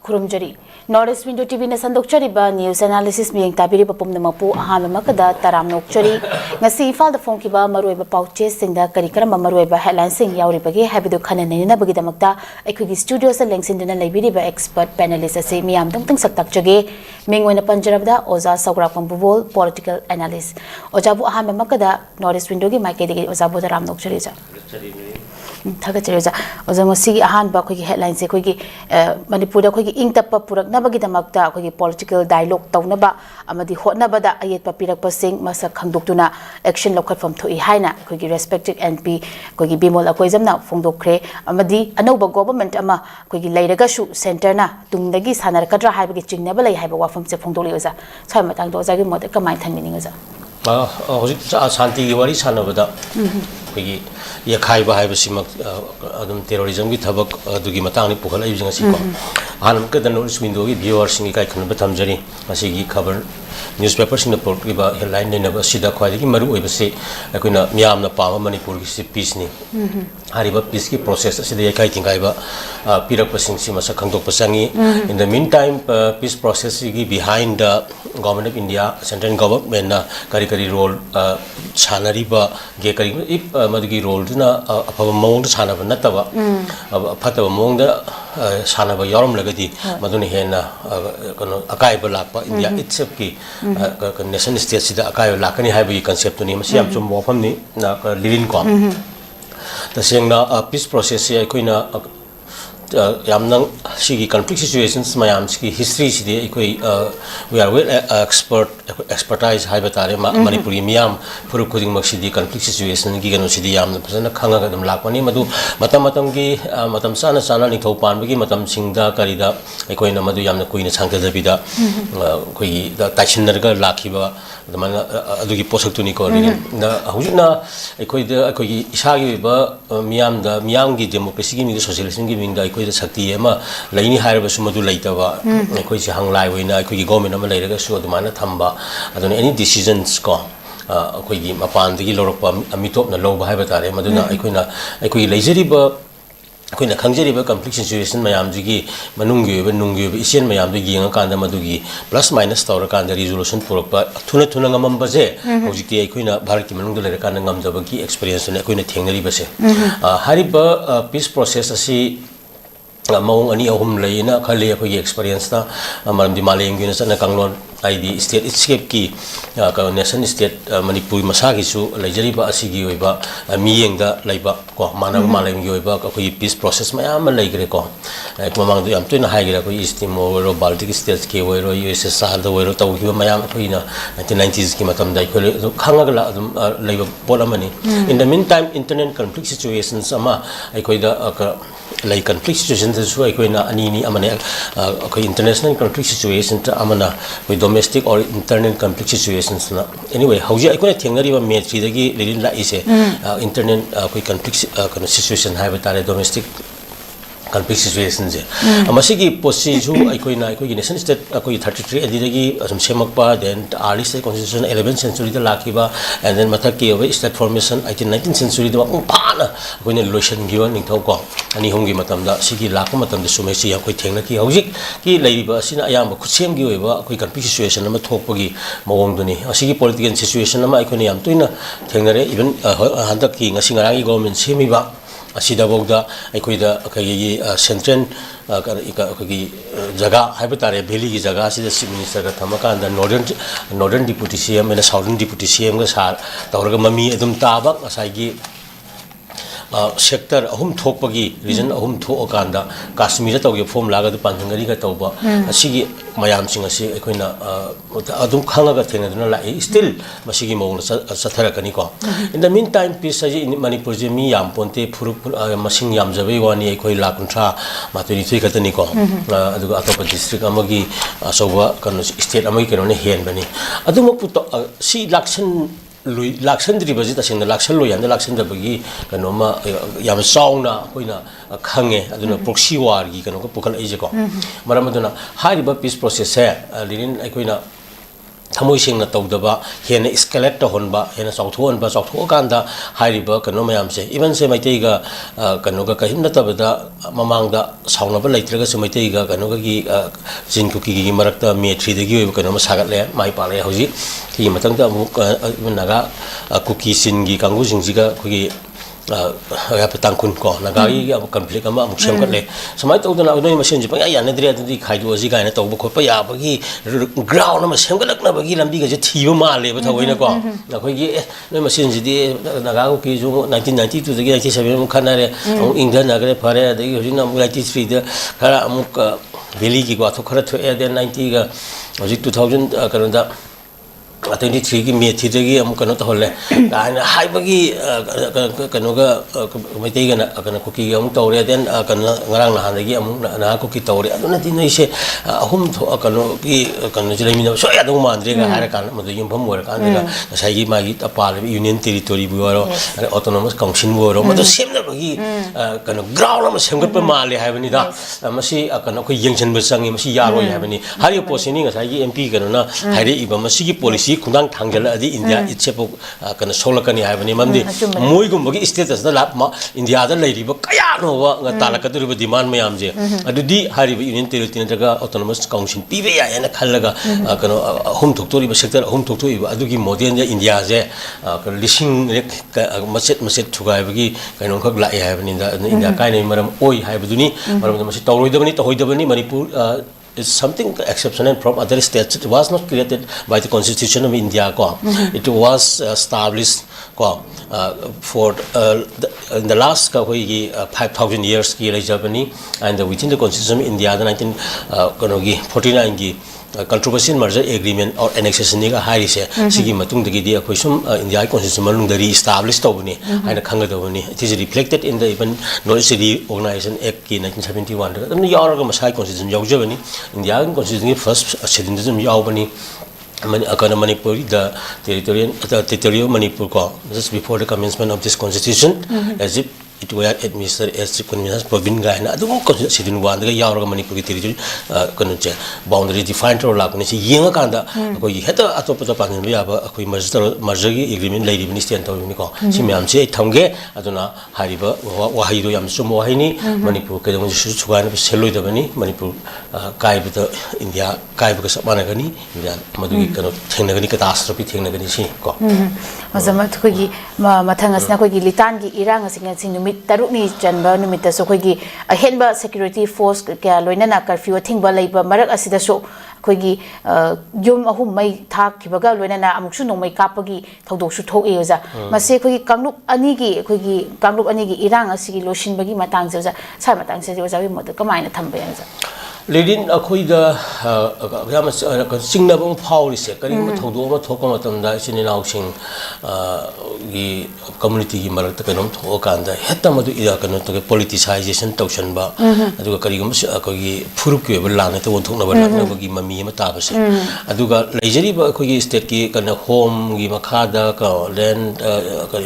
Kurumjari. Northeast Window TV na sandokchariba news analysis miyeng tabiri papum na mapu ahame makada taram nokchari. Ngasi ifal da phone kiba maruiba pouches singda karikaram maruiba headlines sing yauribagi habidu khanane na bagi damakta aikugi studio sa lengsinduna laibiriba expert panelist ase miyam tungtung saktakjage mingwena panjarabda oza saugrapam bubol political analyst. Ojabu ahame makada Northeast Window gi maikedi ojabu taram nokchari ja. Thaga cheriza ozamo sigi ahan ba khogi headline se khogi manipur da khogi ingtappa purak na bagi damakta khogi political dialogue tawna ba amadi hotna bada ayet papirak pasing masa khangdoktuna action lokhatfam thoi haina khogi respected NP khogi bimol akoizamna phongdokre amadi anoba government ama khogi leiraga shu center na tungdagi sanar kadra haibagi chingnaba lei haiba wafam se phongdoli oza sai matang do zagi mod kamai thanmini oza hojik shanti gi wari sanabada khogi yakhaiba haibasimak adum terrorism gi thabak adugi matangni pukhala ibjinga siko hanam ka dan Northeast Window gi viewers singi kai khunba thamjari masigi khabar newspaper sing report gi ba headline ne ba sida khwai gi maru oibase akoina miyam na pama manipur gi si peace ni hariba peace ki process asida yakai tingai ba pirak pasing si masa khangdok pasangi in the meantime peace process gi behind the government of India central government na kari role chanari ba ge kari if madgi role na afaba mong chanaba nataba fataba mong da chanaba yarum lagadi maduni hena kono akai ba lakpa India itself ki nation state sida akai lakani haiba concept ni masi am chum mofam ni na LIRIL ko tasengna peace process se koina yamnang sigi conflict situations mayam sigi history sidi koi we are well expertise hai batare manipuri miyam puru khuding mak sidi conflict situation gi gano sidi yam phasana khanga ga dum lakpani madu matam gi matam sana ni thau pan gi matam singda karida koi na madu yamna kuina changta dabida koi da taishinner ga lakhiba damana adugi posak tuni ko na hujuna koi da koi isagi ba miyam gi democracy gi mi socialism gi mi da the Sakti Ema, Laini Haraba Sumadu Laitava, Koisi Hang Lai, Kogi Gomin, Malaga, Sudamana Tamba, I don't any decisions go. Kogi Mapan, the Loropa, Amitop, the low Habatare, Maduna, Ikoi Lazeriba, Queen Kangjeriba complete situation, Mayamji, Manungu, Isian Mayam, the Ginga Kanda Madugi, plus minus Taurakan, the resolution for Tunamambaze, Hojiki, Equina, Baraki Manunga, Kanangam, the experience, and Equina Tingery Base. Hariba peace process. Maung ani ahum leina khale khoi experience ta maram di maleng gi na kanglon ID state escape ki ka nation state manipur masa gi su lejari ba asigi oiba miyeng da leiba ko manab maleng gi oiba khoi peace process ma yam leigre ko mamang du yam tuina haigira khoi istimo ro baltic states ke oiro USSR da oiro taw gi ma yam khoi na 1990s ki matam dai khole khanga ga adum leiba polamani in the meantime internet conflict situations ama ai khoi da like conflict situations so aikoina anini amane international conflict situations amana domestic or internal conflict situations na anyway hauji aikoina thengnari ba match dagi LIRIL la ise internal conflict situation haiba tare domestic conflict situations amasigi posi ju aikoina nation state 33 adidagi asum semakpa then early state constitution 11th century da lakiba and then mathaki of state formation 19th century da pana aikoina lotion giwan ningthau ko ani hongi matam da sigi lakpa matam da sumesi akoi thengna ki hojik ki leiba asina ayamba khusem gi oiba akoi conflict situation ama thokpagi mawong duni asigi political situation ama aikoina yam tuina thengnare even handak ki ngasi ngarang government semiba asida bogda aikoida akai central akai jaga haibitare valley gi jaga asida chief minister ka thamaka and northern deputy CM and southern deputy CM ga sar tawraga mami adum tabak asai gi sector ahum thokpagi region ahum thokakanda Kashmir tawge form laga du panthangari ga tawba asigi mayam sing asi akoina adum khanga ga thengaduna lai still masigi mawng satharakani ko in the meantime peace aji Manipur je mi yam ponte phuruk masing yam jabai wani akoi lakuntra maturi thui katani ko aduga atopa district amagi asoba kan state amagi kenone hen bani adum puto si laksan dribaji ta sing laksan lo yan laksan da bagi kanoma yam sauna koina khange aduna proxy war gi kanoko pukal eje ko maram aduna hariba peace process LIRIL aikoina thamoi singna tawdaba hena escalate to honba hena chawtho kanda hairiba kano mayam se even se maitei ga kano ga kahim na tabada mamangda saunaba leitraga se maitei ga kano ga gi zinkuki gi marakta me 3 dagi oiba kano ma sagat le mai pale hoji ki matangda amuk naga kuki sin gi kangu jingjiga kugi tangkun ko nagari conflict ama amuk sem kat le samai tawdana noi machine ji pa ya ne dre adi khaidu ji ga ne tawbu khopa ya bagi ground ma sem galak na bagi lambi ga je thiba ma le ba thawai na ko na khoi gi noi machine ji di naga ko ki ju 1992 dagi 97 mu khana re ingda na gare phare adi hoji na 93 da khara amuk valley gi ko khara tho e 90 ga hoji 2000 kanada 23 ki me thidagi am kano to holle kana haibagi kano ga maitai ga kana kuki am tawre den kana ngarang na hanagi am na kuki tawre aduna tin nei se ahum tho kano ki kano jilai min so ya dong mandre ga hara kan madu yum pham wor kan ga sai gi magi tapal union territory bu waro autonomous council bu waro madu semna bagi kano ground am semgat pa male haibani da masi kano ko yengchen ba sangi masi yaroi haibani hari posini ga sai gi mp kano na hari iba masi gi policy kundang thangjala adi India itsepo kana solakani haibani mamdi moigum bagi status da lap India da leiriba kaya no wa nga talakaduriba demand mayam je adudi hariba union territory daga autonomous council pibe ya yana khallaga kana hum thoktori ba sector hum thoktori ba adugi modern ya India je lising maset thugai bagi kaino khak la ya haibani da India kai nei maram oi haibaduni maram masi tawroidabani tohoidabani Manipur is something exceptional from other states. It was not created by the Constitution of India. It was established for in the last 5,000 years and within the Constitution of India, the 1949 controversial merger agreement or annexation ni ga hari se sigi matung dagi dia koi sum India constitution malung dari established tawni aina khanga dawni it is reflected in the even North City Organization Act ki 1971 amni yauraga masai constitution yaujabani India constitution first schedule yaubani akana Manipur the territorial Manipur ko just before the commencement of this constitution as if it were administered as chief convenience province ga na adu constitution one ga yauraga Manipur ki territory kanu che boundary defined or lakni si yenga kanda ko heta atopa to pan ya ba ko merger gi agreement lai ni stand to ni ko si myam che thamge aduna hariba wahai ro yam sum wahai ni Manipur ke dong su chuga na seloi da bani Manipur kai ba India kai ba sa mana gani India madu gi kanu thengna gani catastrophe thengna gani si ko mazama ko gi mathang asna ko gi litan gi irang asinga sin taruk ni janba numita so khogi ahenba security force kya loina na curfew thingba leiba marak asida so khogi yum ahum mai thak khibaga loina na amuksu nomai kapagi thodok su thok eoja mase khogi kanglup ani gi irang asigi loshinbagi matang joja sa matang se joja wi mod kamaina thambe ya Ledin akoi da yama singna bang phawri se kari ma thodo ma thokka matam da sini naw sing gi community gi marak ta kanom thokan da hetta madu ida kanom to politicization tawshan ba aduga kari gum akoi phuruk ke bal lana to thokna ba na ba gi mami ma ta ba se aduga leijeri ba akoi state ki kana home gi makha da ka land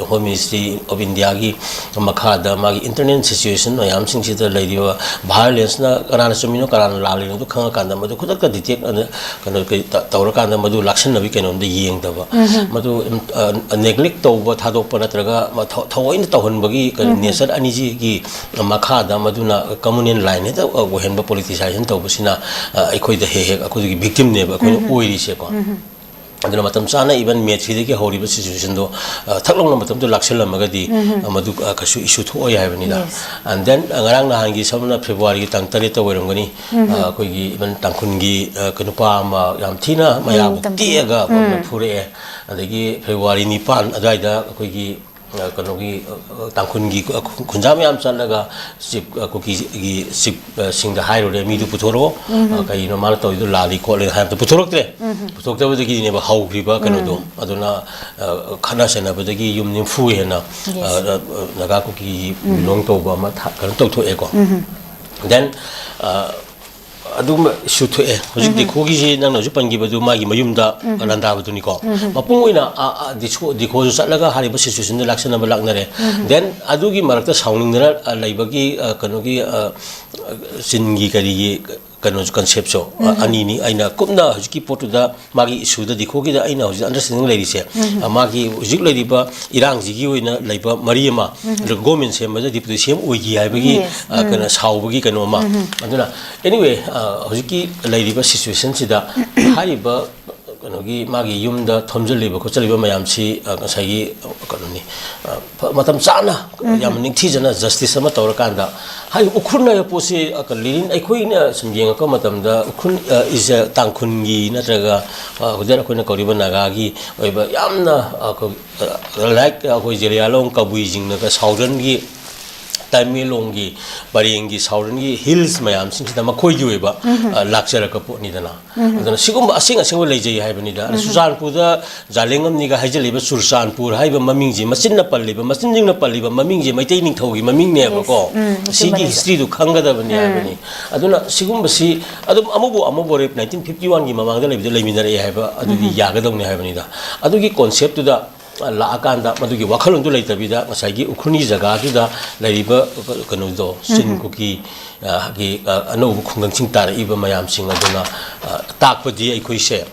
home ministry of India gi makha da ma gi internet situation yam sing si da leiri ba violence na karana sumino karana lali no khanga kanda madu khudak ka detect kana tawra kanda madu lakshan nabi kenom de yeng daba madu neglect tawba thadok pa natraga thawain tawhan bagi nature ani ji gi makha da maduna communal line da gohen ba politicization tawba sina aikoi da he akoi gi victim ne ba akoi oiri se ko aduna matam chana even me thide ki horiba situation do thaklong na matam to laksel magadi madu kasu issue tho ya bani da and then ngarang na hangi samna February ki tang tare to werongani koi gi even tangkhun gi kanupa ma yam thina maya tiega phure adagi February 9 adai da koi gi kanogi tangkhun gi khunjam yam chalaga sip kuki gi sip singda hairo re mi du puthoro kai no mal to idu lali ko le ha to puthorok tre puthok ta bagi ne ba haugri ba kanu do aduna khana sena ba gi yum nim fu he na naga kuki long to ba ma kan to tho e ko then adum shoot e hojik de khogi je nang no ju pangi badu magi mayumda alanda badu ni ko mapung oina di kho ju satlaga hari ba situation de laksana ba laknare then adugi marakta sounding na laibagi kanogi singi kari kano concept so ani ni aina kumna hujiki potu da magi issue da dikho gi da aina hujik understanding lady se magi hujik lady ba irang jigi oina laiba mari ma government se ma da deputy sem oigi hai bagi kana sau bagi kano ma aduna anyway hujiki lady ba situation sida hari ba kanogi magi yumda thomjaliba khochaliba mayam si ngasai kanoni matam chana yam ningthi jana justice ama tawrakanda hai ukhurna ya posi akalirin aikhoina samjeng ka matamda ukhun is tangkhun gi natraga hudera khoina koriba naga gi oiba yamna like khoi jerialong kabui jingna ka sauran gi Tamilongi, Baringi, Saurangi, Hills, Mayam, since the Makoi Yuba, Laxera Kapo Nidana. Then Sigum, a single lazy Habanida, Susan Puda, Zalingam Niga Hajaliba, Sursan Pur, Hiba Mamingi, Masina Paliba, Masina Paliba, Mamingi, maintaining Togi, Maming never go. Sigi history to Kanga Davani. I don't know, Sigum Basi, Adam Amobo Amobore, 1951, Yamanga, the Leminary Haba, Adu Yagadon Habanida. Adugi concept to the La Akanda, Maduki Wakalundu later with that, Masagi, Ukuni Zagatuda, Lariba Kanudo, Sin Cookie, no Kungantintar, even Mayam Sing Aduna, Takpadi, Equise,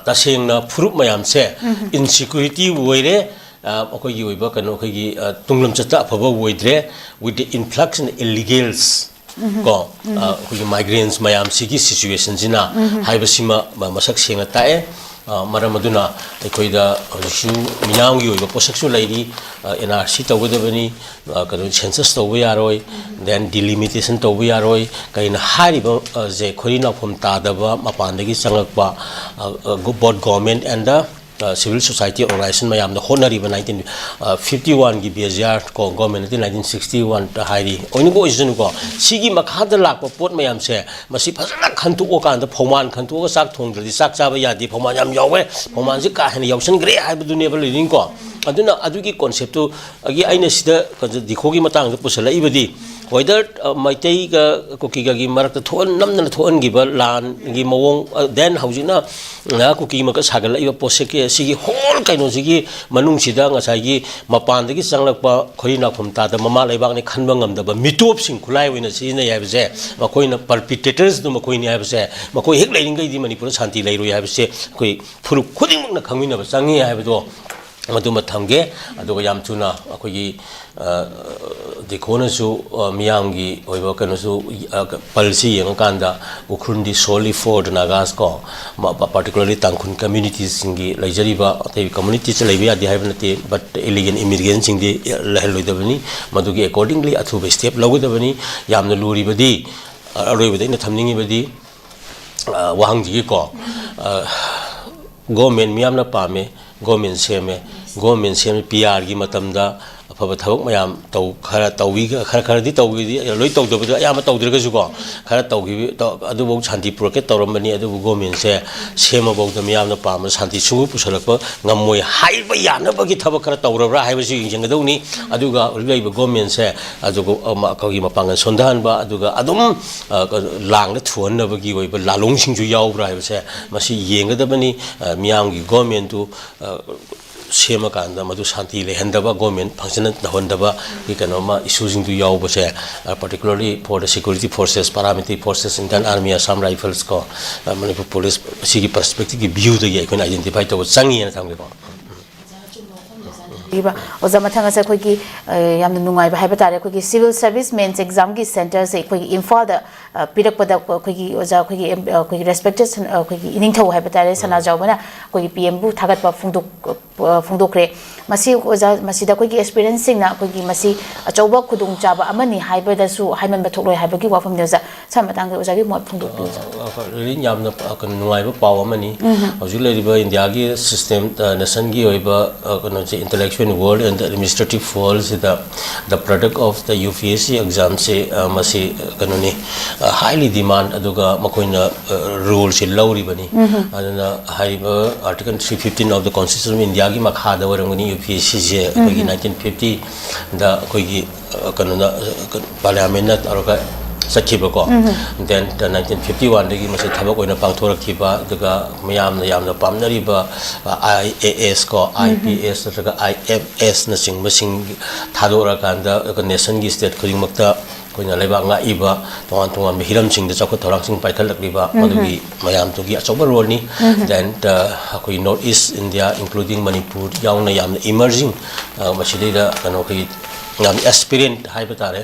Tasing, Fruit Mayam say, insecurity, Were, Okoyi, Bakanoki, Tunglam Chata, Pava, Wedre, with the influx and illegals. Go, migrants, Mayam Sigi situations in a Hibasima, Masak Sing a tie. Maramaduna, Equida, Miyangi, Posexual lady, NRC to Withabani, census to Wiaroi, then delimitation to Wiaroi, Kain Haribo, the Corina from Tadaba, Mapandagi Sangakba, board government and the civil society organization, Mayam, the Honor even 1951 GBSR government in 1961 to Heidi. Onigo is Nugo. Sigi Makadalak, Port Mayam say, Masipa Kantu Oka and the Poman, Kantu Sak Tung, the Saksabaya, the Pomanam Yawe, Pomanzika, and Yosan Grey, I would never living go. I do not aduki concept to again, I see the Kogi Matang, the Pusala Ibadi. Whether my take cookie mark the tone, none the tone giver, lan, gimawong, then Hausina, cookie makas hagala, your poseke, sigi, whole kind of sigi, Manung Sidang, Asagi, Mapandaki Sanglapa, Corina from Tata, Mama Labani Kanbangam, the Mitop Sinkulai when a scene I have said, Macoina perpetrators, the Macoini have said, Macoi Hickling, the Manipur Santi Lay, have said, Putting the coming of Sangi, I have do. Maduma Tange, Adoyam Tuna, Akoyi, the Konasu, Miyangi, Oivakanasu, Palsi, and Kanda, Ukundi solely for the Nagasco, particularly Tankun communities in the Lajariba, the communities, Labia, they have but illegal immigrants in the Laheludavani, Madugi accordingly, at two step, Logudavani, Yamna Luri Badi, Array within the Tamini Badi, Wahangi Ko, Gomen Miamna Pame. Government semi PR gi matamda afaba thabak mayam taw khara tawi khara di tawi loi taw do ya ma taw dir ga su ko khara taw gi adu bo shanti project tawram bani adu government se sema bo da mayam na pam shanti su pusalak pa ngamoi hai ba ya na ba gi thabak khara tawra bra hai ba si jeng ga ni adu ga lei ba government se adu ko ma ka gi mapangan sondan ba adu ga adum lang da thuan na ba gi oi ba lalong sing ju yaw bra hai ba se masi yeng ga da bani miyam gi government tu Sema Kanda, Madu Santi, Lehendaba, government, functional Hondaba, we can issues into Yaubose, particularly for the security forces, paramilitary forces, Indian Army, some rifles, Manipur police, Sigi perspective, view the year can identify to Sangi and Tango. Ozamathang as a quickie, Yamunungai, Habatari, civil service means exam centers, a quick info the Pidapoda quickie was a quick respected Ininto Habataris and Ajabana, quick PMU, Tagat Fundokre. Masi was a Masida quick experiencing now, quick Masi, a Joba Kudung Java, Amani, Hybrid, Su, Hyman Batolo, Habagiwa from Neza, Samatanga was a good more Funduk. Really, Yamna Nueva Power Money, Australia in the Agi system, Nasangi, intellectual world and the administrative falls the product of the UPSC exam say masi kanoni highly demand aduga makoina rules in lawri bani aduna haiba article 315 of the constitution in India gi makha da warangani UPSC je 1950 da koigi kanona parliament na aroga Sakibako. Then 1951 the Masi Tabakoina Pangtora Kiba, the Mayam Yamna Pamnariba, IAS ko, IPS, IFS, Nasing Missing Tadora Kanda, the Nasangi state, Kurimata, ꯑꯩꯈꯣꯏꯅ ꯂꯩꯕꯥꯛ ꯉꯥꯛꯏꯕ ꯇꯣꯉꯥꯟ ꯇꯣꯉꯥꯟꯕ ꯍꯤꯔꯝꯁꯤꯡꯗ ꯆꯥꯎꯈꯠ ꯊꯧꯔꯥꯡꯁꯤꯡ ꯄꯥꯏꯈꯠꯂꯛꯂꯤꯕ ꯃꯗꯨꯒꯤ ꯃꯌꯥꯝꯗꯨꯒꯤ ꯑꯆꯧꯕ ꯔꯣꯜꯅꯤ then ꯑꯩꯈꯣꯏ north east India including Manipur ꯌꯥꯎꯅ ꯌꯥꯝꯅ ꯏꯃꯔꯖꯤꯡ ꯃꯁꯤꯗꯩꯗ ꯀꯩꯅꯣ ꯑꯩꯈꯣꯏ ꯌꯥꯝ ꯑꯦꯁꯄꯤꯔꯦꯟꯠ ꯍꯥꯏꯕ ꯇꯥꯔꯦ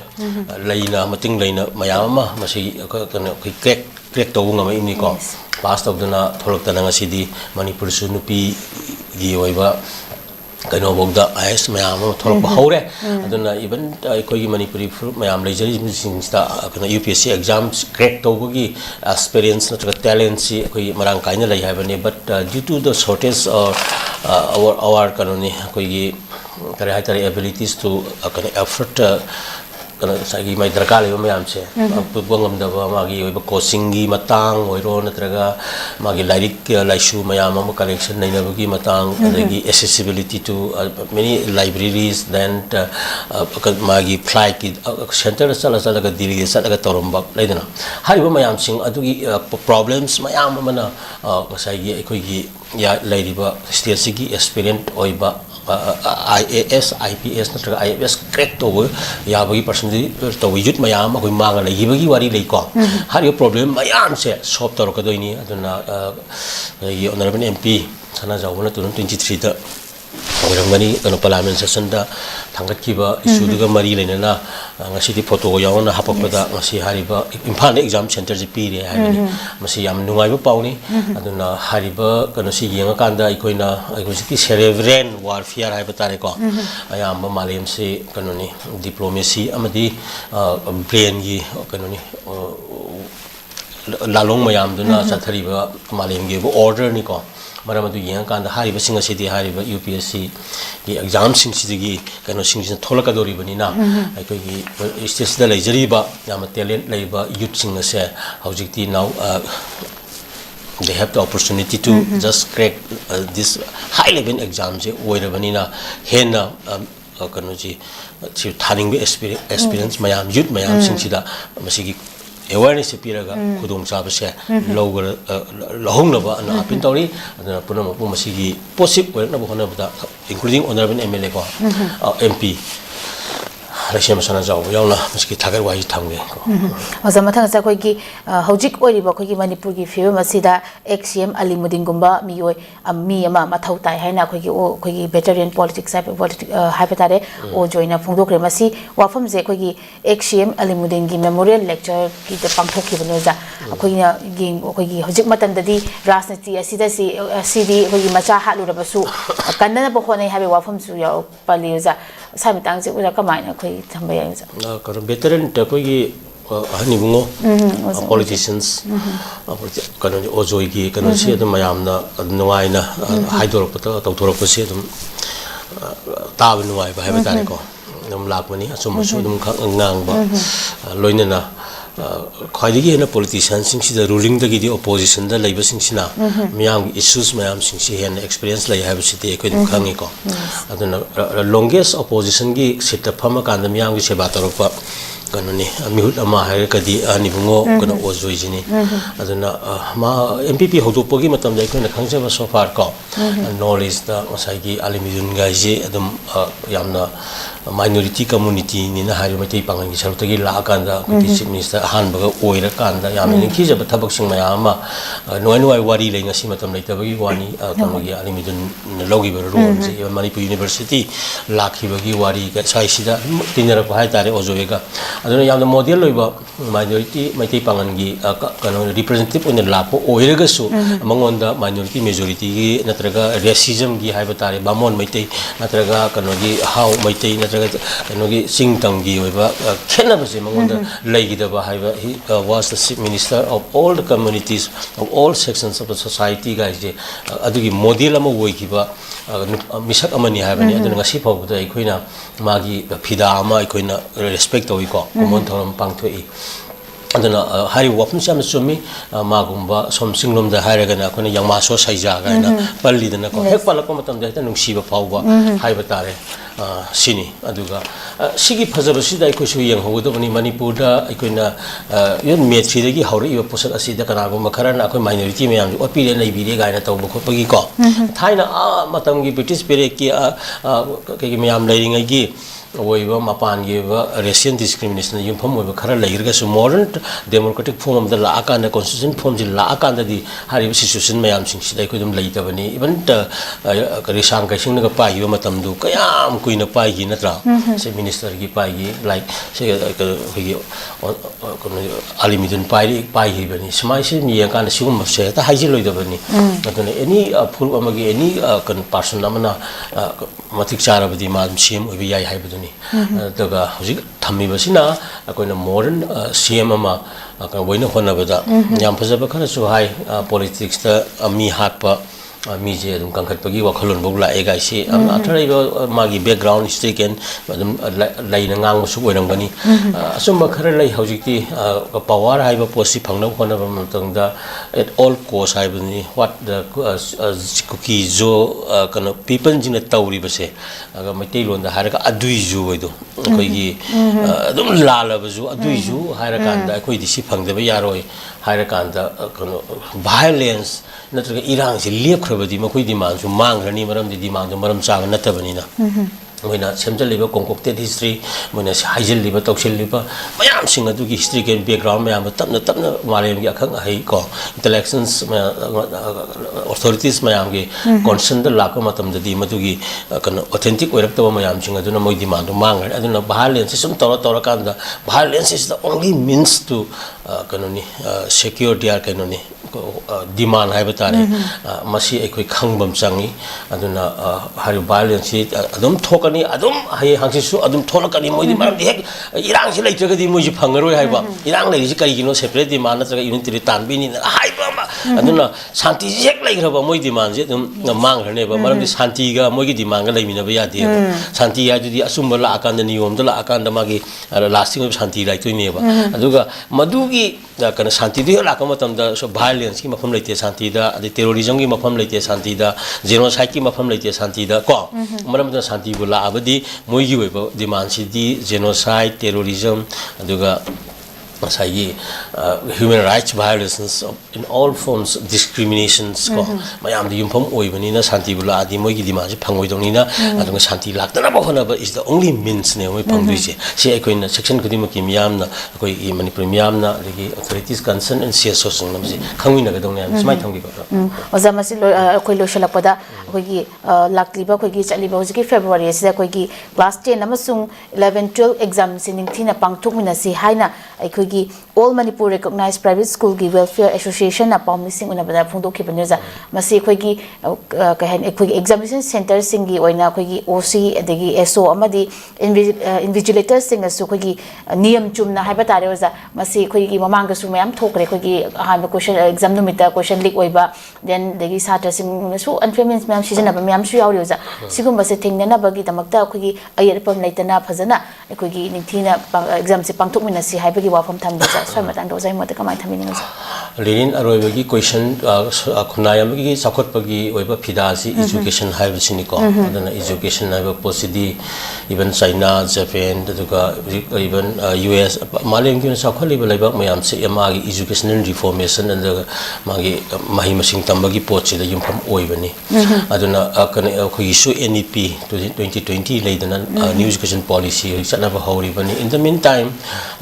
ꯂꯩꯅ ꯃꯇꯤꯡ ꯂꯩꯅ ꯃꯌꯥꯝ ꯑꯃ ꯃꯁꯤ ꯀꯩꯅꯣ ꯑꯩꯈꯣꯏ ꯀ꯭ꯔꯦꯛ ꯇꯧꯕ ꯉꯝꯃꯛꯏꯅꯤꯀꯣ ꯄꯥꯁ ꯇꯧꯗꯨꯅ ꯊꯣꯛꯂꯛꯇꯅ ꯉꯁꯤꯗꯤ ꯃꯅꯤꯄꯨꯔꯁꯨ ꯅꯨꯄꯤꯒꯤ ꯑꯣꯏꯕ ꯀꯩꯅꯣꯐꯥꯎꯗ IAS ꯃꯌꯥꯝ ꯑꯃ ꯊꯣꯛꯂꯛꯄ ꯍꯧꯔꯦ ꯑꯗꯨꯅ ꯏꯚꯟ ꯑꯩꯈꯣꯏꯒꯤ ꯃꯅꯤꯄꯨꯔꯤ ꯐꯨꯔꯨꯞ ꯃꯌꯥꯝ ꯂꯩꯖꯔꯤꯕꯁꯤꯡꯁꯤꯗ ꯀꯩꯅꯣ UPSC ꯑꯦꯛꯖꯥꯝ ꯀ꯭ꯔꯦꯛ ꯇꯧꯕꯒꯤ ꯑꯦꯛꯁꯄꯤꯔꯤꯌꯦꯟꯁ ꯅꯠꯇ꯭ꯔꯒ ꯇꯦꯂꯦꯟꯁꯤ ꯑꯩꯈꯣꯏ ꯃꯔꯥꯡ ꯀꯥꯏꯅ ꯂꯩ ꯍꯥꯏꯕꯅꯤ but due to the shortage ꯑꯋꯥꯔ ꯀꯩꯅꯣꯅꯤ ꯑꯩꯈꯣꯏꯒꯤ ꯀꯔꯤ ꯍꯥꯏꯇꯥꯔꯦ ꯑꯦꯕꯤꯂꯤꯇꯤꯁ ꯇꯨ ꯀꯩꯅꯣ ꯑꯦꯐꯔꯠ ꯀꯩꯅꯣ ꯉꯁꯥꯏꯒꯤ ꯃꯥꯏ ꯗꯔꯀꯥꯔ ꯂꯩꯕ ꯃꯌꯥꯝꯁꯦ ꯄꯨꯕ ꯉꯝꯗꯕ ꯃꯥꯒꯤ ꯑꯣꯏꯕ ꯀꯣꯆꯤꯡꯒꯤ ꯃꯇꯥꯡ ꯑꯣꯏꯔꯣ ꯅꯠꯇ꯭ꯔꯒ ꯃꯥꯒꯤ ꯂꯥꯏꯔꯤꯛ ꯂꯥꯏꯁꯨ ꯃꯌꯥꯝ ꯑꯃ ꯀꯂꯦꯛꯁꯟ ꯂꯩꯅꯕꯒꯤ ꯃꯇꯥꯡ ꯑꯗꯒꯤ accessibility to many libraries then magi flight ki center chalaga Delhi chalaga toromba leidana hariba mayamsing adugi problems mayam amana ngasai ekhoi gi ya leiriba state sigi experience oiba IAS IPS natraga IFS crack to yabagi personally to youth mayam akoi manga leibagi wari leiko hariba problem mayam se solve torokadoini aduna honorable MP sana jawna 2023 da oirangani kano parliament session da thangatkiba issue duga mari leinana ngasidi photo yawana hapakpada ngasi hariba imphal exam center ji pire haibani masi yam nungaiba pauni aduna hariba kano si yenga kanda ikoina aikosi cerebral warfare haiba tare ko ayamba malem se kano ni diplomacy amadi brain gi kano ni lalong mayam duna chathariba malem gi order ni ko maramadu yang kanda hariba singa sidi hariba UPSC ki exam sing sidigi kano sing sin tholaka dori banina aikoi gi stage da leijariba yam talent leiba youth sing se hojikti now they have the opportunity to just crack this high level exam je oira banina hena kano ji thaning experience mayam youth mayam sing sida masigi awareness piraga khudong chaba se logar lahongnaba ana apin tawri adana punama pu masigi possible oirna bhona bada including honorable MLA ko MP Rashema sana jaw yauna masiki thagar wai thamge ko oza mathang sa khoi gi hojik oiriba khoi gi manipur gi fiwa masida XCM alimudin gumba miyoi mi ama mathau tai haina khoi gi veteran politics haipatare o joina phungdokre masi wafam je khoi gi XCM alimudin gi memorial lecture ki te pangthokki banoja khoi gi hojik matam dadi rajniti asida cd khoi gi macha halurabasu kannana bohonai habe wafam su ya paliuja samitang je ura kamaina khoi thambaya karo veteran ta koi gi hanibungo politicians kano ojoi gi kano si adum mayamna nuaina haidorokta tawthorokpasi adum taab nuai ba haiba tare ko dum lakmani asum dum ngang ba loinana khwaidigi hena politicians sing sida ruling dagi di opposition da leiba sing sina miyam issues mayam sing si hena experience lai haiba site ekoi dum khangi ko aduna longest opposition gi sita phama kanda miyam gi seba torokpa kanoni mihut ama hair kadi anibungo kana ojoi jini aduna ma MPP hodopagi matam dai ko na khangsa so far ko knowledge da ngasai gi alimidun ga ji adum yamna minority community ni na hari mai pangan gi sarutagi la kanda chief minister han baga oira kanda yamni ki jaba thabak sing mayama noi wari le ngasi matam lai tabagi wani kamogi alimidun logi ber ron ji manipur university lakhi bagi wari ga sai sida tinara ko hai tare ojoi ga aduna yamna model loiba minority mai pangan gi kano representative on la po oira ga su mangonda minority majority gi natraga racism gi hai batare bamon mai natraga kano gi how mai kanogi singtang gi oiba khena base mangonda leigidaba haiba he was the chief minister of all the communities of all sections of the society guys je adugi model ama woikiba misak amani haibani aduna ngasi phawda aikoina magi phida ama aikoina respect towi ko common thoram pangthoi aduna hari wapun sam sumi magumba som singlom da hairagana akona yangma so saija gaina palli dana ko hek palako matam da nungsiba phawba haiba tare sini aduga sigi phajaba sida aikoi su yang hodo bani manipur da aikoina yon metri dagi hauri iba posat asida kana go makharana akoi minority mayam opire nei bire gaina tawba khopagi ko thaina matam gi british pere ki ke mayam leiringai gi oiba mapan ge racial discrimination yumpham oiba khara lairga su modern democratic form of the la akanda constitution form ji la akanda di hari situation mayam sing sidai ko dum laitabani even risang kai sing ga pai yo matam du kayam kuina pai gi natra se minister gi pai gi like se alimidun pai hi bani smai se mi kan sigum se ta haji loidabani aduna any full amagi any kan person amana matik chara badi ma sim obi yai hai baduni daga hojik thammi basina akoina modern cm ama kan boina hona bada yam phajaba khana su hai politics ta mi hatpa mi je dum kangkhat pagi wakhalon bogla egai si athrai magi background history ken dum laina ngang su oirang bani asumba khara lai hojikti power hai ba posi phangna hona ba mtangda at all cost hai bani what the 𝐍𝐄𝐖𝐒 kana people jina tawri base aga mai lon da haraka adui ju oido koi gi dum lala ba ju adui ju haira kan da koi di si phangde ba yaroi haira kan da kana violence natraga irang si lep khrabadi makoi demand su mangrani maram di demand maram chaga natabani na moina semjal liba concocted history moina haijil liba toksil liba mayam sing adu gi history ken background mayam tapna malem gi akhang hai ko intellectuals authorities mayam gi concern da lakwa matam da di madu gi kan authentic oirak tawa mayam sing adu na moi demand mangar adu na violence sum tora kan da violence is the only means to kanoni security ar kanoni demand hai batare masi ekoi khangbam changi aduna hari violence adum thokani adum hai hangsi su adum tholakani moi di maram hek irang si leitraga di moi ji phangaroi hai ba irang lei ji kai gino separate demand natraga unity tanbi ni hai ba aduna shanti ji hek leigra ba moi demand je adum mangrane ba maram di shanti ga moi gi demand ga leimina ba yade ba shanti ya di asumba la akanda niyom da la akanda magi lasting shanti lai toine ba aduga madugi kana shanti di la kama tam da so violence ki mafam leite shanti da adi terrorism ki mafam leite shanti da genocide ki mafam leite shanti da ko maram da shanti bu la abadi moi gi we ba demand si di genocide terrorism aduga masai human rights violations in all forms discriminations ko mayam di yumpham oibani na shanti bula adi moi gi demand ji phangoi dongni na adunga shanti laktana ba hona ba is the only means ne moi phangdui je se ekoi na section kudi ma ki miyam na koi i manipur miyam na legi authorities concern and cs sosung nam ji khangwi na ga dong ne smai thamgi ko oza masi koi lo shalakpada koi gi lakliba koi gi chaliba hoji february se koi gi class 10 amasung 11 12 exam sining thina pangthuk mina si haina ki all manipur recognized private school ki welfare association na pawmising una bada phungdo ki baneza masi khoi gi kahen khoi examination center singi oina khoi gi oc adegi so amadi invigilator sing asu khoi gi niyam chumna haiba tare oza masi khoi gi mamang ga su mayam thokre khoi gi ha question exam numita question leak oiba then degi satra sing su unfairness mayam season aba mayam su yauri oza sigum base thingna bagi damakta khoi gi ayar pam laitana phajana khoi gi ningthina exam se pangthuk mina si haiba gi wafam Lenin aroibagi question khunayamagi sakhotpagi oiba fidasi education haiba siniko adana education haiba posidi even China Japan daduga even US malem gi sakholiba laiba mayam se amagi educational reformation and magi mahi masing tambagi pochi da yumpham oibani aduna kana khoi su NEP 2020 leidana new education policy chanaba hawribani in the meantime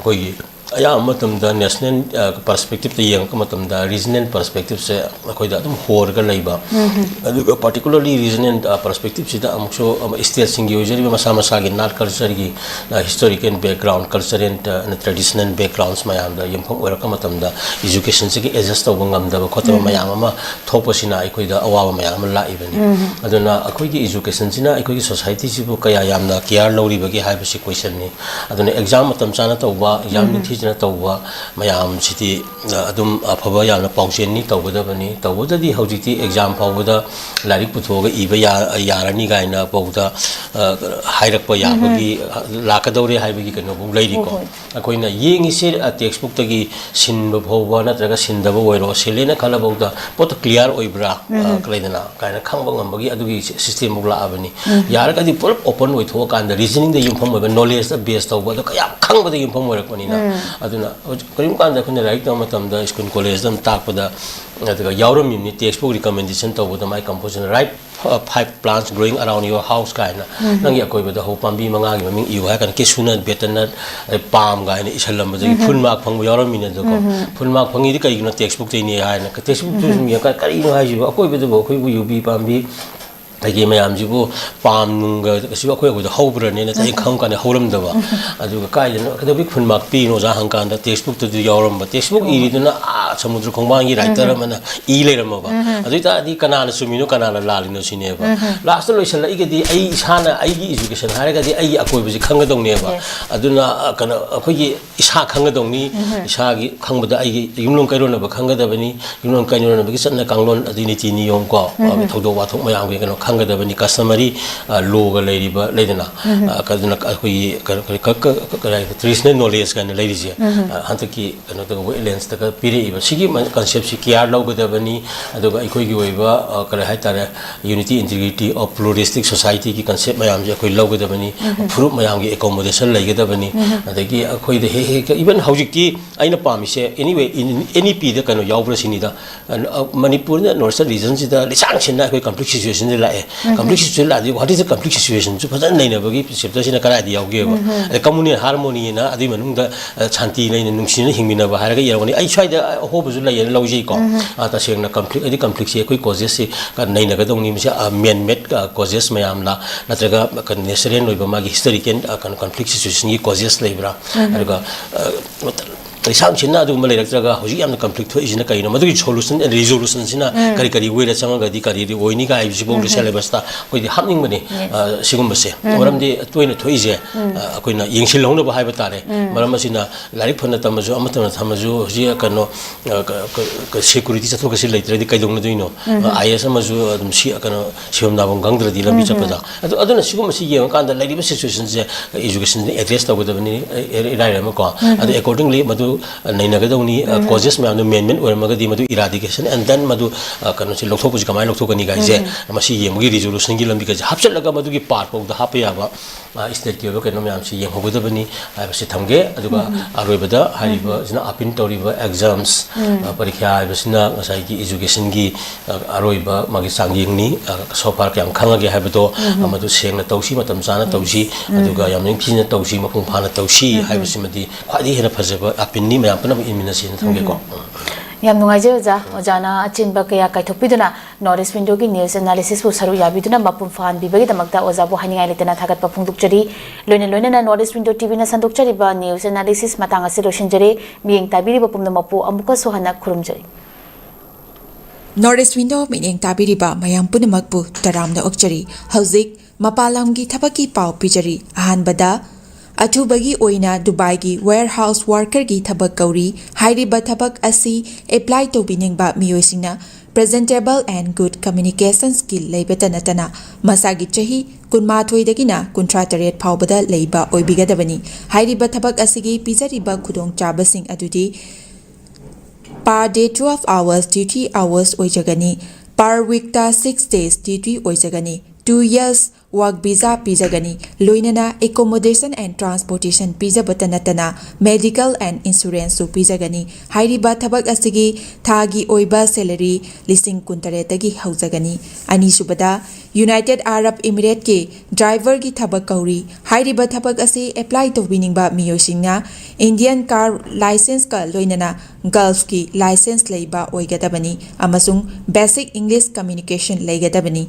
khoi aya matam da national perspective the yang matam da regional perspective se koi da dum hor ga leiba adu particularly regional perspective se da amso state sing usually masa masa gi nar culture gi historical background culture and traditional backgrounds mayam da yampham ora ka matam da education se gi adjust to ngam da khotba mayam ma thopasina koi da awa mayam la ibani aduna akoi gi education sina akoi gi society si bu kaya yamna care lori bagi haiba si question ni aduna exam matam chana to ba exam ni tawwa mayam siti adum afaba yana pauchen ni tawbadabani tawbadadi hojiti exam pawda larik puthoga iba yarani gaina pawda hairakpa yabagi lakadore haibagi kano bu leiri ko akoina yengi se textbook tagi sinba bhoba natraga sindaba oiro selena khala bawda pot clear oibra klaidana kaina khangba ngambagi adugi system bugla abani yaragadi pur open oitho kanda reasoning the yumpham knowledge the base tawba kaya khangba the yumpham oirakoni na aduna karim kan da khun right ta matam da school college dam tak pada adaga yauram ni textbook recommendation to boda my composition right 5 plants growing around your house kaina nangi akoi bada ho pambi manga gi ming iu ha kan kesuna betana palm ga ni isalam da full mark phang yauram ni da ko full mark phangi di kai gi textbook te ni ha na textbook tu mi ka kari no ha ji akoi bada bo khoi bu yubi pambi agi mayam jibu palm nunga kasi akoi ko da hobra ne na tai khang kan holam da ba adu ka kai no ka da big fun mark pi no ja hang kan da textbook tu yauram ba textbook iri tu na samudra khongbangi writer mana e le ram ba adu ta di kana na sumino kana la la no sine ba last loisan la igadi ai isana ai gi education hare ga di ai akoi bu ji khang ga dong ne ba aduna kana akoi gi isa khang ga dong ni isa gi khang ba da ai gi yumlong kai ro na ba khang ga da ba ni yumlong kai ro na ba gi sanna kanglon adi ni ti ni yom ko thodo wa thok mayam gi kana khang ga da ba ni customary law ga lai ri ba lai dana ka duna akoi traditional knowledge ga lai ri je hanta ki kana da wetlands ta ka pire ba sigi concept si care law ga da ba ni aduga akoi gi oiba kare hai tare unity integrity of pluralistic society ki concept mayam je akoi law ga da ba ni fruit mayam gi accommodation lai ga da ba ni adagi akoi de he even hojik ki aina pami se anyway in NEP da kana yaubra sini da manipur na north region si da lisang sin na akoi complex situation de la complex situation la di what is the complex situation chu phajan nei na ba gi chapter sina kara di yauge ba communal harmony na adi manung da chanti nei nungsin hingmi na ba haraga yarwani ai chai da ho bu la yen loji ko ta seng na conflict adi conflict se koi causes se ka nei na ga dong ni mi man made causes mayam la natraga kan necessary noi ba ma gi historical kan conflict situation gi causes leibra haraga Risang China do Malactraga, Hosiam conflict is in a kind of solution and resolution in a Karikari way that some of the Kari, the Oinika, is supposed to celebrate with the happening money, Sigumase, or the 22 Aquina, Yingshilona Habatare, Maramasina, Laripana Tamazu, Amatana Tamazu, Ziacano, security advocacy later, the Kaidonadino, Ayasamazu, Shiakano, Shiomnavon Gangra, the Lamichapada. I don't know, Sigumasi, and the lady situations, education addressed with the Iramaka, and accordingly, Madu. Nainagadoni causes me amendment or Magadi Madu eradication and then Madu Kanosi Lotokus Kamai Lotokani guys, Masi Yemugi resolution Gilam because Hapshalagamugi part of the Hapiaba is that you look at Nomyamsi Yamudabani, I was Sitange, Aduba, Arabada, Hariba, is not up in Toriba exams, Parika, I was not Masaki education gi, Aroiba, Magisangi, so park and Kanagi Habido, Amadu Seng Toshi, Matamzana Toshi, Aduga Yamin Tina Toshi, Makumpana Toshi, I was in the quite in a Paziba up in Nima, Minasi, Tangeko. Yam Nuaja, Ojana, Chinba Kaya Kaitopiduna, Norris Windogi News Analysis for Saru Yabiduna, Mapum Fan, Bibi, the Magda Ozabo Hania Litana Tagat Papundukchari, Luna Norris Window TV Sandukchariba News Analysis Matanga Siroshinjari, being Tabiri Papum the Mapu, Amuka Sohana Kurumjari. Norris Window meaning Tabiriba, Mayam Punamakpu, Taram the Okchari, Hauzik, Mapalamgi Tabaki Pau Pijari, Ahan Bada. Atubagi oina Dubai gi warehouse worker gi thabak kauri hairiba thabak asi apply to biningba miyoisingna presentable and good communication skill leibeta natana masagi chahi kunma thoidagina kuntra taret phawbada leiba oibigadabani hairiba thabak asigi pizariba khudong chabasing adudi per day 12 hours duty hours oijagani per week ta 6 days duty oijagani 2 years work visa pizagani loinana accommodation and transportation pizza batanatana medical and insurance su pizagani hairiba thabak asigi thagi oiba salary lising kuntaretagi haujagani ani subada United Arab Emirates ke driver gi thabak kauri hairiba thabak asi apply to winingba miyosingna Indian car license ka loinana Gulf ki license leiba oigadabani amasung basic English communication leigadabani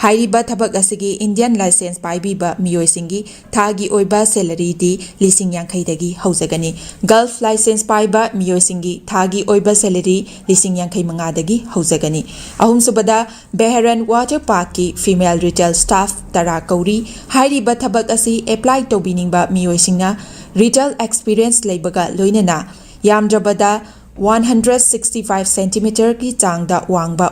Hairiba thabak asigi Indian license paibiba miyoisingi thagi oiba salary di lising yankhai dagi haujagani Gulf license paiba miyoisingi thagi oiba salary lising yankhai manga dagi haujagani ahum subada Beharan water park ki female retail staff tara kauri hairiba thabak asi apply to biningba miyoisingna retail experience leibaga loinana yamdrabada 165 cm ki changda wangba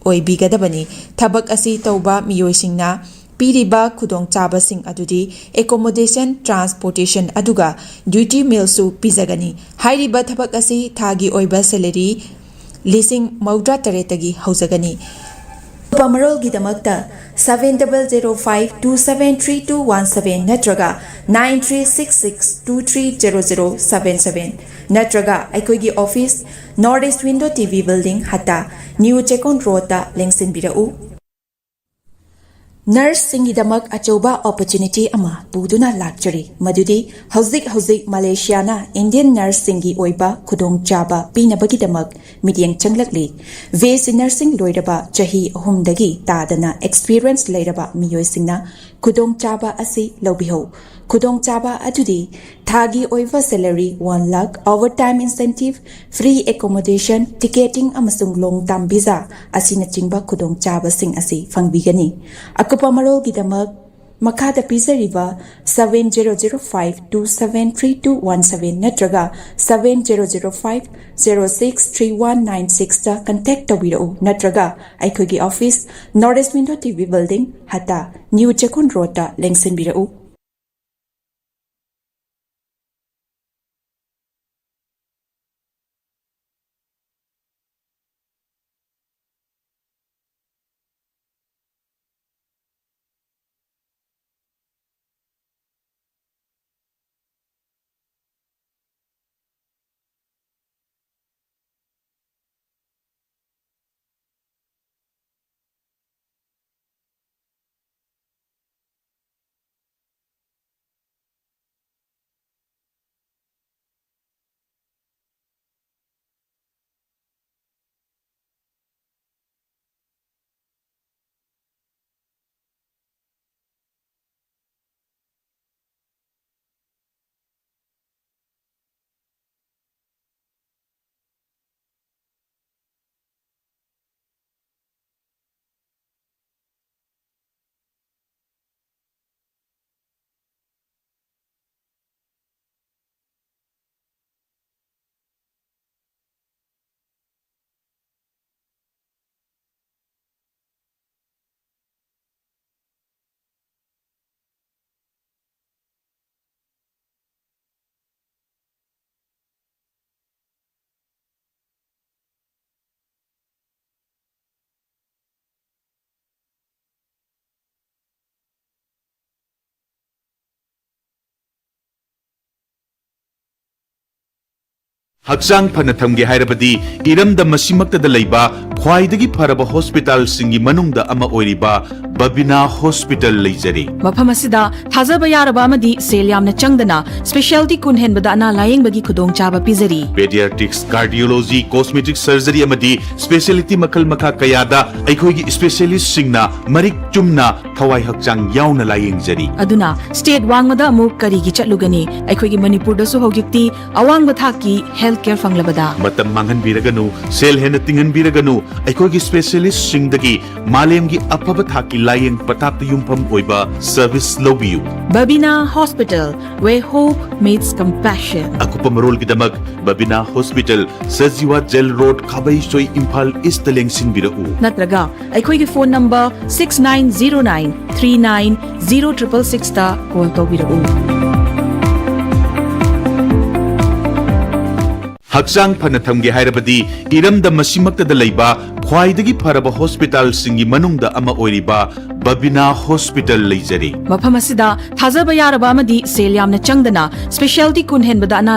oibigadabani thabak asi tauba miyoisingna piriba khudong chabasing adudi accommodation transportation aduga duty meal su pizagani hairiba thabak asi thagi oiba salary lising maudra taretagi haujagani ꯄꯥꯃꯔꯣꯜꯒꯤꯗꯃꯛꯇ 7005273217 ꯅꯠꯇ꯭ꯔꯒ 9366230077 ꯅꯠꯇ꯭ꯔꯒ ꯑꯩꯈꯣꯏꯒꯤ office north east window TV building ꯍꯠꯇ new Chekon ꯔꯣꯗꯇ ꯂꯦꯡꯁꯤꯟꯕꯤꯔꯛꯎ नर्ससिंगीदमक अचौबा opportunity अमा पुदुना लाक्चरी मदुदी हौजिक मलेशियाना इंडियन नर्ससिंगी ओइबा खुदोंग चाबा पीनबगीदमक मिडियंग चंगलकली वेसी नर्सिंग लोइरबा चही अहुमदगी तादना एक्सपीरियंस लेरबा मियोइसिंगना खुदोंग चाबा असी लौबिहो खुदोंग चाबा अदुदी थागी ओइबा salary 1 lakh overtime incentive free accommodation ticketing अमसुंग लोंग टर्म वीजा असिना चिंबा खुदोंग चाबा सिंग असी फंगबिगनी अकुपा मरोलगिदमक मखादा पिजरिबा 7005273217 नत्रगा 7005063196 ता कांटेक्ट तौबिरउ नत्रगा अखोगी office north east window TV building हता न्यू चेकोन रोड ता लेंगसिनबिरउ हक्चांग फन थमगे हाइरबदी इरमदा मसिमक्तदा लैबा ख्वाइदगी फरबा हॉस्पिटल सिंगी मनुंगदा अमा ओइरिबा बबिना हॉस्पिटल लैजरी मफम असिदा थाजबा यारबा अमदी सेल यामना चंगदना स्पेशलिटी कुनहेनबदा अना लायेंगबगी खुदोंग चाबा पिजरी पेडियाट्रिक्स कार्डियोलॉजी कॉस्मेटिक सर्जरी अमदी स्पेशलिटी मखल मखा कयादा अखोगी स्पेशलिस्ट सिंगना मरिक चुमना थवाई हक्चांग यावना लायेंगजरी अदुना स्टेट वांगमदा अमु करिगी चटलुगनी अखोगी मणिपुरदसु हौजिक्ति अवांगबा थाकी हेल्थ केयर फंगलबदा मतम मांगन बिरगनु सेल हेन तिंगन बिरगनु अखोगी स्पेशलिस्ट सिंगदगी मालेमगी अफबा थाकी लायेंग पताप युमफम ओइबा सर्विस लोबियु बबिना हॉस्पिटल वे hope meets compassion अकुपा मरोलगिदमक Babina hospital सजीवा jail road खाबई सोई इम्फाल ईस्ट लेंगसिन बिरउ नत्रगा अखोगी फोन नंबर 6909390666 ता कॉल तौबिरउ हक्चांग फन थमगे हाइरबदी इरमदा मसिमक्तदा लैबा ख्वाइदगी फरबा हॉस्पिटल सिंगी मनुंगदा अमा ओइरिबा बबिना हॉस्पिटल लैजरी मफम असिदा थाजबा यारबा अमदी सेल यामना चंगदना स्पेशलिटी कुनहेनबदा अना